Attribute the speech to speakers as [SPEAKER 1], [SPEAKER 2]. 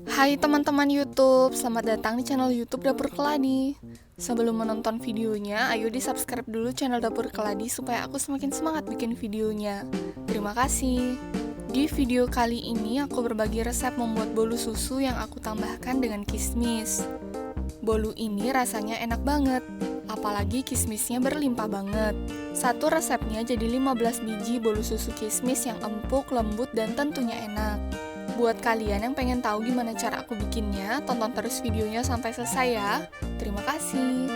[SPEAKER 1] Hai teman-teman YouTube, selamat datang di channel YouTube Dapur Keladi. Sebelum menonton videonya, ayo di subscribe dulu channel Dapur Keladi supaya aku semakin semangat bikin videonya. Terima kasih. Di video kali ini aku berbagi resep membuat bolu susu yang aku tambahkan dengan kismis. Bolu ini rasanya enak banget, apalagi kismisnya berlimpah banget. Satu resepnya jadi 15 biji bolu susu kismis yang empuk, lembut, dan tentunya enak. Buat kalian yang pengen tahu gimana cara aku bikinnya, tonton terus videonya sampai selesai ya. Terima kasih.